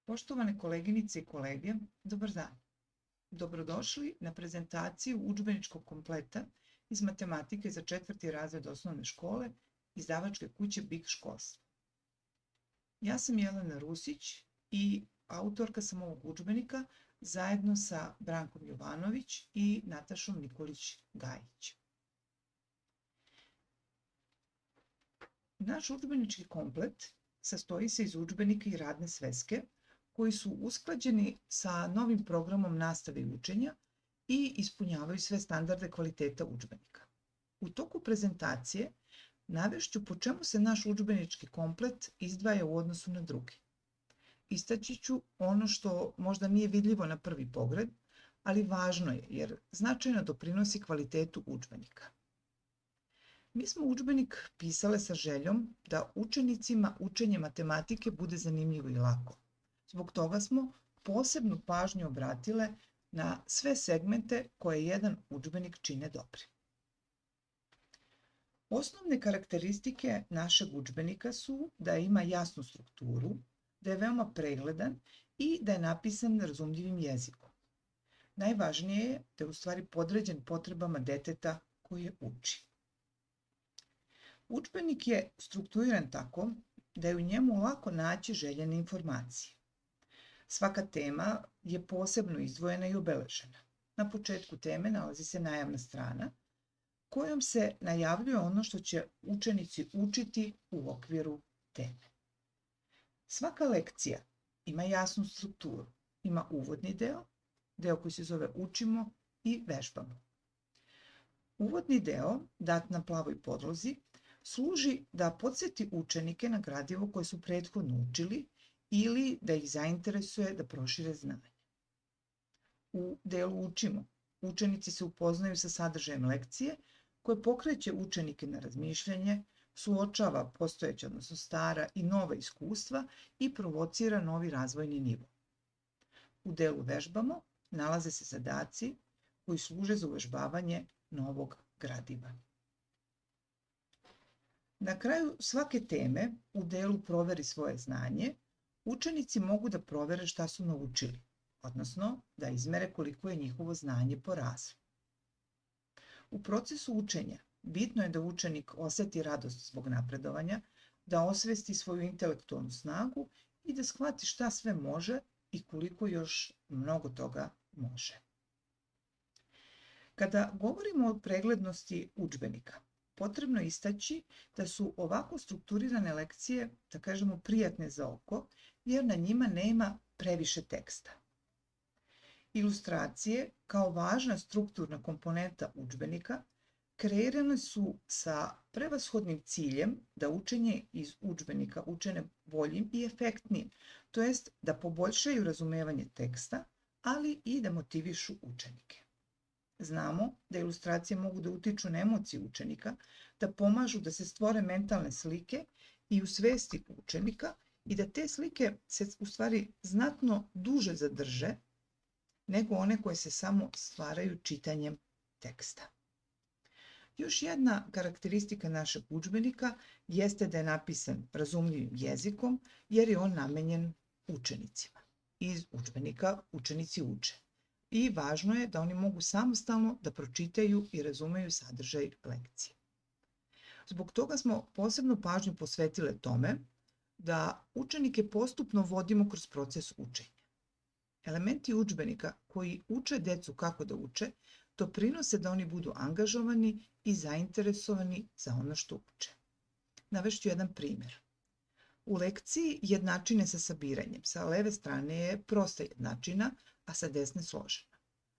Poštovane koleginice i kolege, dobar dan. Dobrodošli na prezentaciju udžbeničkog kompleta iz matematike za 4. razred osnovne škole izdavačke kuće Big školstvo. Ja sam Jelena Rusić i autorka sam ovog udžbenika zajedno sa Brankom Jovanović i Natašom Nikolić-Gajić. Naš udžbenički komplet sastoji se iz udžbenika i radne sveske koji su usklađeni sa novim programom nastave i učenja i ispunjavaju sve standarde kvaliteta udžbenika. U toku prezentacije navešću po čemu se naš udžbenički komplet izdvaja u odnosu na drugi. Istaći ću ono što možda nije vidljivo na prvi pogled, ali važno je jer značajno doprinosi kvalitetu udžbenika. Mi smo udžbenik pisale sa željom da učenicima učenje matematike bude zanimljivo i lako. Zbog toga smo posebnu pažnju obratile na sve segmente koje jedan udžbenik čine dobrim. Osnovne karakteristike našeg udžbenika su da ima jasnu strukturu, da je veoma pregledan i da je napisan razumljivim jezikom. Najvažnije je da je u stvari podređen potrebama deteta koje uči. Udžbenik je strukturiran tako da je u njemu lako naći željene informacije. Svaka tema je posebno izdvojena i obeležena. Na početku teme nalazi se najavna strana kojom se najavljuje ono što će učenici učiti u okviru teme. Svaka lekcija ima jasnu strukturu. Ima uvodni deo, deo koji se zove učimo i vežbamo. Uvodni deo, dat na plavoj podlozi, služi da podsjeti učenike na gradivo koje su prethodno učili ili da ih zainteresuje da prošire znanje. U delu učimo, učenici se upoznaju sa sadržajem lekcije koje pokreće učenike na razmišljanje, suočava postojeća, odnosno stara i nova iskustva i provocira novi razvojni nivo. U delu vežbamo nalaze se zadaci koji služe za uvežbavanje novog gradiva. Na kraju svake teme u delu proveri svoje znanje, učenici mogu da provere šta su naučili, odnosno da izmere koliko je njihovo znanje poraslo. U procesu učenja bitno je da učenik oseti radost zbog napredovanja, da osvesti svoju intelektualnu snagu i da shvati šta sve može i koliko još mnogo toga može. Kada govorimo o preglednosti udžbenika, potrebno je istaći da su ovako strukturirane lekcije, da kažemo, prijatne za oko, jer na njima nema previše teksta. Ilustracije, kao važna strukturna komponenta udžbenika, kreirane su sa prevashodnim ciljem da učenje iz udžbenika učine boljim i efektnijim, to jest da poboljšaju razumevanje teksta, ali i da motivišu učenike. Znamo da ilustracije mogu da utiču na emocije učenika, da pomažu da se stvore mentalne slike i u svesti učenika i da te slike se u stvari znatno duže zadrže nego one koje se samo stvaraju čitanjem teksta. Još jedna karakteristika našeg udžbenika jeste da je napisan razumljivim jezikom jer je on namenjen učenicima. Iz udžbenika učenici uče. I važno je da oni mogu samostalno da pročitaju i razumeju sadržaj lekcije. Zbog toga smo posebnu pažnju posvetile tome da učenike postupno vodimo kroz proces učenja. Elementi udžbenika koji uče decu kako da uče doprinose da oni budu angažovani i zainteresovani za ono što uče. Navešću jedan primjer. U lekciji jednačine sa sabiranjem, sa leve strane je prosta jednačina, a sa desne složena.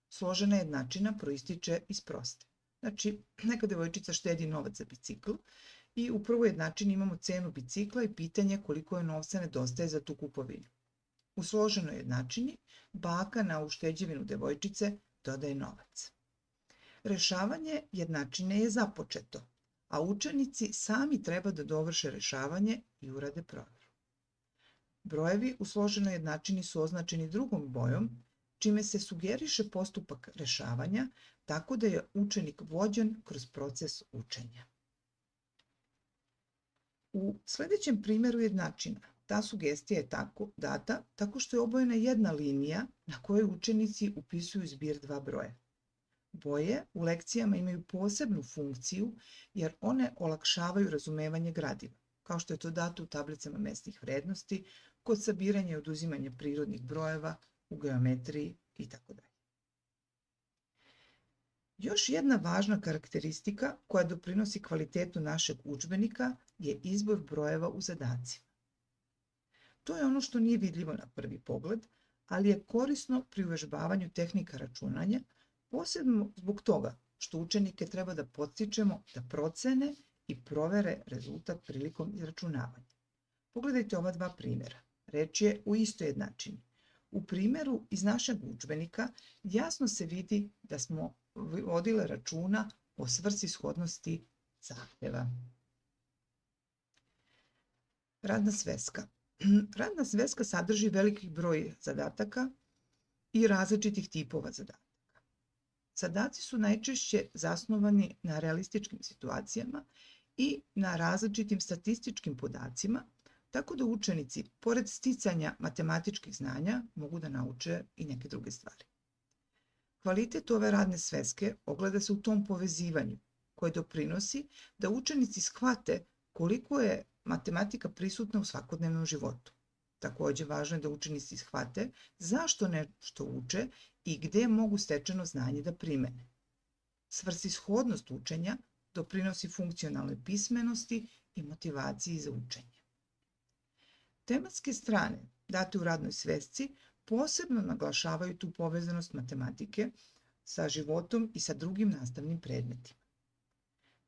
Složena jednačina proističe iz proste. Znači, neka devojčica štedi novac za bicikl i u prvoj jednačini imamo cenu bicikla i pitanje koliko je novca nedostaje za tu kupovinu. U složenoj jednačini baka na ušteđevinu devojčice dodaje novac. Rešavanje jednačine je započeto, a učenici sami treba da dovrše rešavanje i urade proveru. Brojevi u složenoj jednačini su označeni drugom bojom, čime se sugeriše postupak rešavanja, tako da je učenik vođen kroz proces učenja. U sledećem primjeru jednačina Ta sugestija je data tako što je obojena jedna linija na kojoj učenici upisuju zbir dva broja. Boje u lekcijama imaju posebnu funkciju jer one olakšavaju razumevanje gradiva, kao što je to dato u tablicama mesnih vrednosti, kod sabiranja i oduzimanja prirodnih brojeva, u geometriji itd. Još jedna važna karakteristika koja doprinosi kvalitetu našeg udžbenika je izbor brojeva u zadacima. To je ono što nije vidljivo na prvi pogled, ali je korisno pri uvežbavanju tehnika računanja, posebno zbog toga što učenike treba da podstičemo da procene i provere rezultat prilikom izračunavanja. Pogledajte ova dva primjera. Reč je o istoj jednačini. U primjeru iz našeg udžbenika jasno se vidi da smo vodile računa o svrsishodnosti zahteva. Radna sveska. Radna sveska sadrži veliki broj zadataka i različitih tipova zadataka. Zadaci su najčešće zasnovani na realističkim situacijama i na različitim statističkim podacima, tako da učenici, pored sticanja matematičkih znanja, mogu da nauče i neke druge stvari. Kvalitet ove radne sveske ogleda se u tom povezivanju koje doprinosi da učenici shvate koliko je matematika prisutna u svakodnevnom životu. Takođe, važno je da učenici shvate zašto nešto uče i gde mogu stečeno znanje da primene. Svrsishodnost učenja doprinosi funkcionalnoj pismenosti i motivaciji za učenje. Tematske strane date u radnoj svesci posebno naglašavaju tu povezanost matematike sa životom i sa drugim nastavnim predmetima.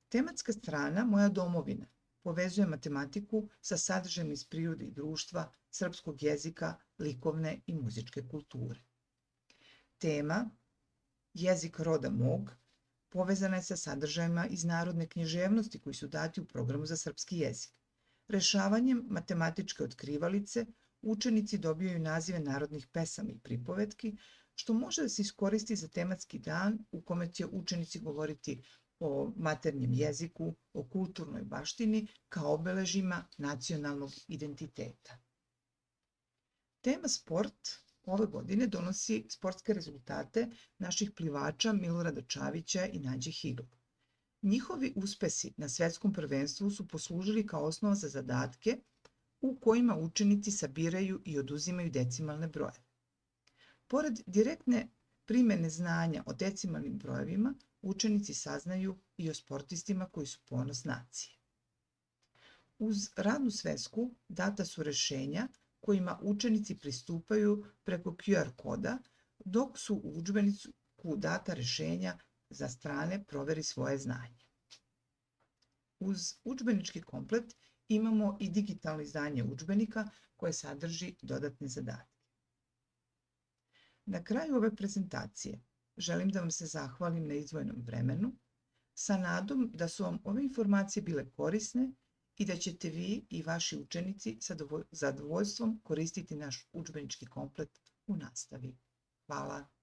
Tematska strana Moja domovina povezuje matematiku sa sadržajem iz prirode i društva, srpskog jezika, likovne i muzičke kulture. Tema Jezik roda mog povezana je sa sadržajima iz narodne književnosti koji su dati u programu za srpski jezik. Rešavanjem matematičke otkrivalice učenici dobijaju nazive narodnih pesama i pripovetki, što može da se iskoristi za tematski dan u kome će učenici govoriti o maternjem jeziku, o kulturnoj baštini kao obeležima nacionalnog identiteta. Tema sport ove godine donosi sportske rezultate naših plivača Milorada Čavića i Nađe Higl. Njihovi uspesi na svetskom prvenstvu su poslužili kao osnova za zadatke u kojima učenici sabiraju i oduzimaju decimalne brojeve. Pored direktne primene znanja o decimalnim brojevima, učenici saznaju i o sportistima koji su ponos nacije. Uz radnu svesku data su rešenja kojima učenici pristupaju preko QR koda, dok su u udžbeniku data rešenja za strane proveri svoje znanje. Uz udžbenički komplet imamo i digitalno izdanje udžbenika koje sadrži dodatne zadatke. Na kraju ove prezentacije želim da vam se zahvalim na izdvojenom vremenu, sa nadom da su vam ove informacije bile korisne i da ćete vi i vaši učenici sa zadovoljstvom koristiti naš udžbenički komplet u nastavi. Hvala.